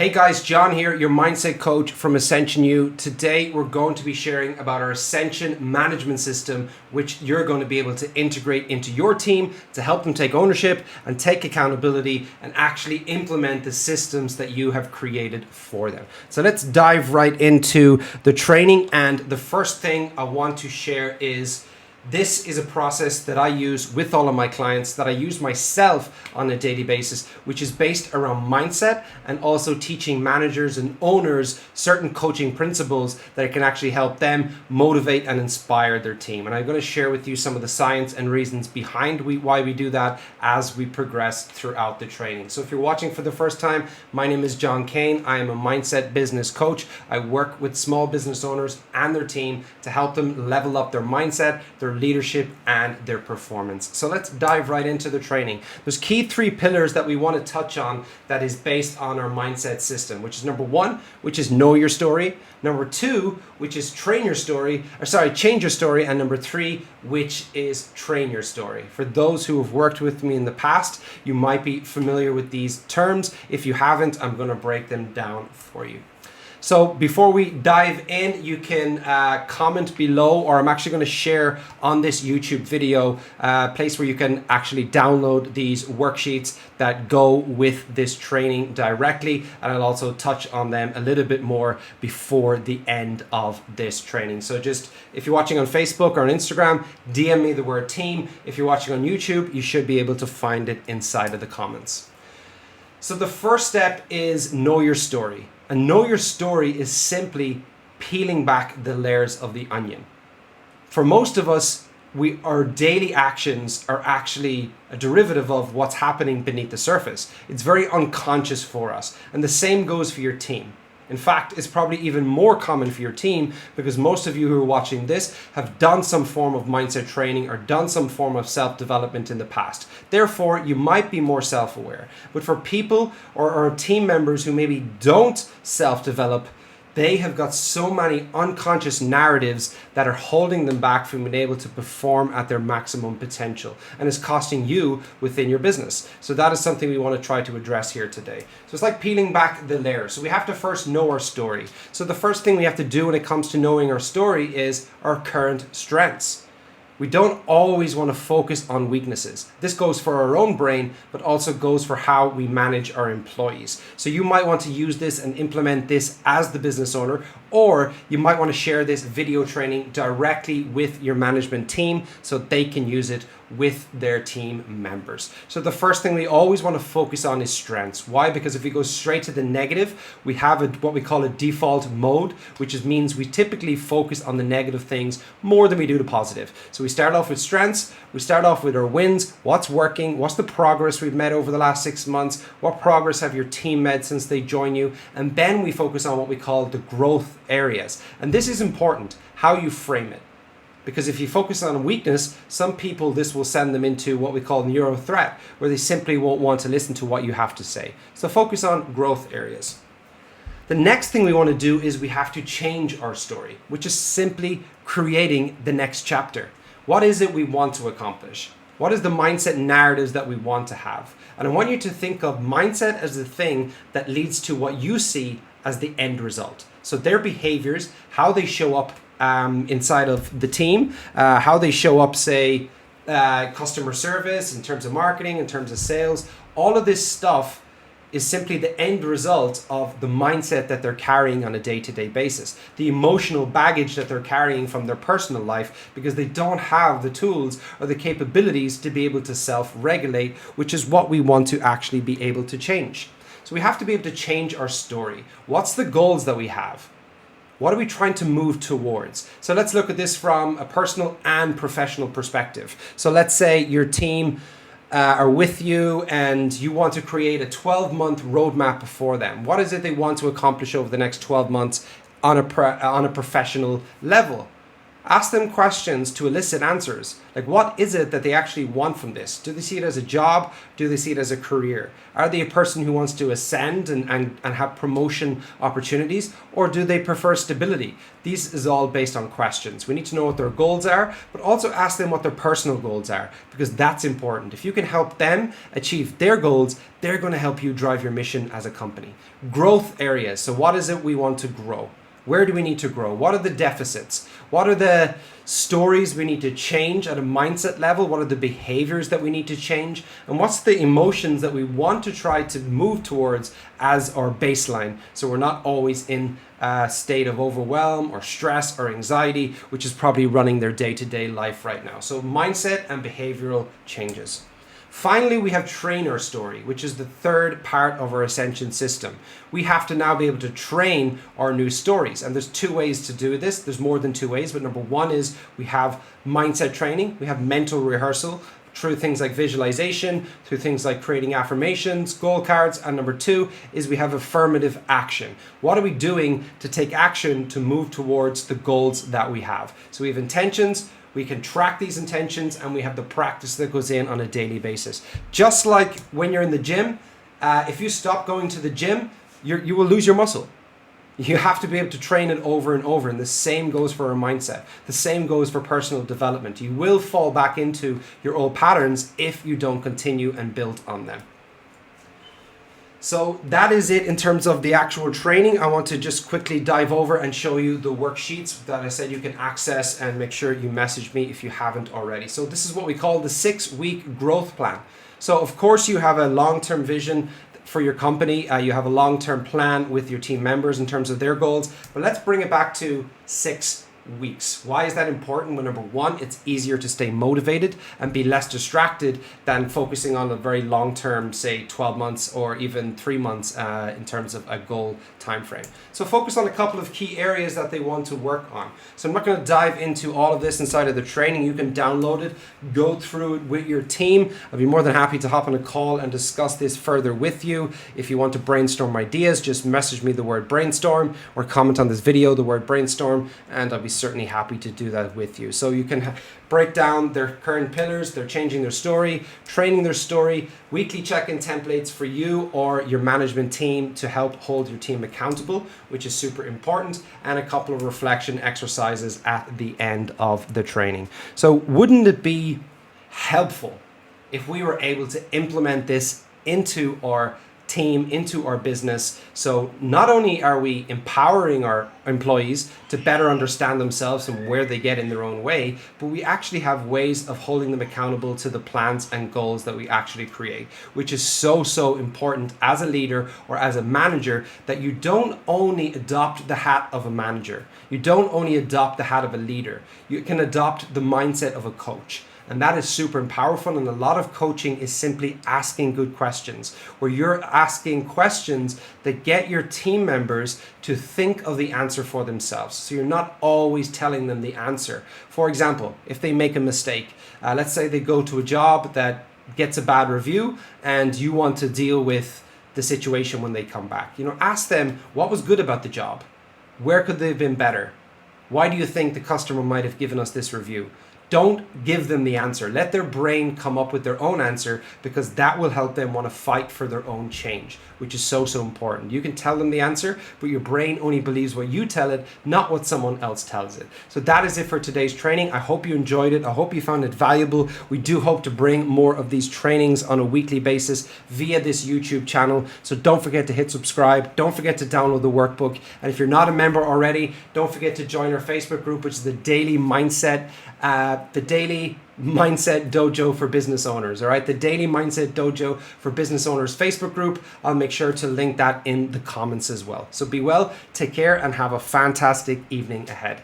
Hey guys, John here, your mindset coach from Ascension U. Today we're going to be sharing about our Ascension Management System, which you're going to be able to integrate into your team to help them take ownership and take accountability and actually implement the systems that you have created for them. So let's dive right into the training, and the first thing I want to share is this is a process that I use with all of my clients, that I use myself on a daily basis, which is based around mindset and also teaching managers and owners certain coaching principles that can actually help them motivate and inspire their team. And I'm going to share with you some of the science and reasons behind why we do that as we progress throughout the training. So if you're watching for the first time, my name is John Kane. I am a mindset business coach. I work with small business owners and their team to help them level up their mindset, their leadership, and their performance. So let's dive right into the training. There's key three pillars that we want to touch on that is based on our mindset system, which is number one, which is know your story. Number two, which is change your story. And number three, which is train your story. For those who have worked with me in the past, you might be familiar with these terms. If you haven't, I'm going to break them down for you. So before we dive in, you can comment below, or I'm actually going to share on this YouTube video a place where you can actually download these worksheets that go with this training directly, and I'll also touch on them a little bit more before the end of this training. So just, if you're watching on Facebook or on Instagram, DM me the word team. If you're watching on YouTube, you should be able to find it inside of the comments. So the first step is know your story. And know your story is simply peeling back the layers of the onion. For most of us, our daily actions are actually a derivative of what's happening beneath the surface. It's very unconscious for us. And the same goes for your team. In fact, it's probably even more common for your team because most of you who are watching this have done some form of mindset training or done some form of self-development in the past. Therefore, you might be more self-aware. But for people or team members who maybe don't self-develop, they have got so many unconscious narratives that are holding them back from being able to perform at their maximum potential, and is costing you within your business. So that is something we want to try to address here today. So it's like peeling back the layers. So we have to first know our story. So the first thing we have to do when it comes to knowing our story is our current strengths. We don't always want to focus on weaknesses. This goes for our own brain, but also goes for how we manage our employees. So you might want to use this and implement this as the business owner, or you might want to share this video training directly with your management team so they can use it with their team members. So the first thing we always want to focus on is strengths. Why? Because if we go straight to the negative, we have what we call a default mode, which means we typically focus on the negative things more than we do the positive. So we start off with strengths, we start off with our wins, what's working, what's the progress we've made over the last 6 months, what progress have your team made since they join you, and then we focus on what we call the growth areas. And this is important, how you frame it. Because if you focus on a weakness, some people, this will send them into what we call neuro threat, where they simply won't want to listen to what you have to say. So focus on growth areas. The next thing we want to do is we have to change our story, which is simply creating the next chapter. What is it we want to accomplish? What is the mindset narratives that we want to have? And I want you to think of mindset as the thing that leads to what you see as the end result. So their behaviors, how they show up inside of the team, how they show up, say, customer service, in terms of marketing, in terms of sales, all of this stuff is simply the end result of the mindset that they're carrying on a day-to-day basis, the emotional baggage that they're carrying from their personal life because they don't have the tools or the capabilities to be able to self-regulate, which is what we want to actually be able to change. So we have to be able to change our story. What's the goals that we have? What are we trying to move towards? So let's look at this from a personal and professional perspective. So let's say your team are with you and you want to create a 12-month roadmap for them. What is it they want to accomplish over the next 12 months on a professional level? Ask them questions to elicit answers. Like, what is it that they actually want from this? Do they see it as a job? Do they see it as a career? Are they a person who wants to ascend and have promotion opportunities? Or do they prefer stability? These is all based on questions. We need to know what their goals are, but also ask them what their personal goals are, because that's important. If you can help them achieve their goals, they're going to help you drive your mission as a company. Growth areas. So what is it we want to grow? Where do we need to grow? What are the deficits? What are the stories we need to change at a mindset level? What are the behaviors that we need to change? And what's the emotions that we want to try to move towards as our baseline, so we're not always in a state of overwhelm or stress or anxiety, which is probably running their day-to-day life right now. So mindset and behavioral changes. Finally, we have trainer story, which is the third part of our Ascension system. We have to now be able to train our new stories. And there's two ways to do this. There's more than two ways, but number one is we have mindset training. We have mental rehearsal through things like visualization, through things like creating affirmations, goal cards. And number two is we have affirmative action. What are we doing to take action to move towards the goals that we have? So we have intentions. We can track these intentions, and we have the practice that goes in on a daily basis. Just like when you're in the gym, if you stop going to the gym, you will lose your muscle. You have to be able to train it over and over, and the same goes for our mindset. The same goes for personal development. You will fall back into your old patterns if you don't continue and build on them. So that is it in terms of the actual training. I want to just quickly dive over and show you the worksheets that I said you can access, and make sure you message me if you haven't already. So this is what we call the 6-week growth plan. So of course you have a long-term vision for your company. You have a long-term plan with your team members in terms of their goals, but let's bring it back to 6 weeks. Why is that important? Well, number one, it's easier to stay motivated and be less distracted than focusing on a very long term, say 12 months or even 3 months in terms of a goal time frame. So focus on a couple of key areas that they want to work on. So I'm not going to dive into all of this inside of the training. You can download it, go through it with your team. I'd be more than happy to hop on a call and discuss this further with you. If you want to brainstorm ideas, just message me the word brainstorm, or comment on this video the word brainstorm, and I'll be certainly happy to do that with you. So you can break down their current pillars, they're changing their story, training their story, weekly check-in templates for you or your management team to help hold your team accountable, which is super important, and a couple of reflection exercises at the end of the training. So wouldn't it be helpful if we were able to implement this into our team, into our business? So not only are we empowering our employees to better understand themselves and where they get in their own way, but we actually have ways of holding them accountable to the plans and goals that we actually create, which is so important as a leader or as a manager, that you don't only adopt the hat of a manager, you don't only adopt the hat of a leader, you can adopt the mindset of a coach. And that is super powerful. And a lot of coaching is simply asking good questions, where you're asking questions that get your team members to think of the answer for themselves. So you're not always telling them the answer. For example, if they make a mistake, let's say they go to a job that gets a bad review and you want to deal with the situation when they come back. Ask them, what was good about the job? Where could they have been better? Why do you think the customer might have given us this review? Don't give them the answer. Let their brain come up with their own answer, because that will help them want to fight for their own change, which is so important. You can tell them the answer, but your brain only believes what you tell it, not what someone else tells it. So that is it for today's training. I hope you enjoyed it. I hope you found it valuable. We do hope to bring more of these trainings on a weekly basis via this YouTube channel. So don't forget to hit subscribe. Don't forget to download the workbook. And if you're not a member already, don't forget to join our Facebook group, which is the Daily Mindset Dojo for business owners. All right, the Daily Mindset Dojo for business owners Facebook group. I'll make sure to link that in the comments as well. So be well, take care, and have a fantastic evening ahead.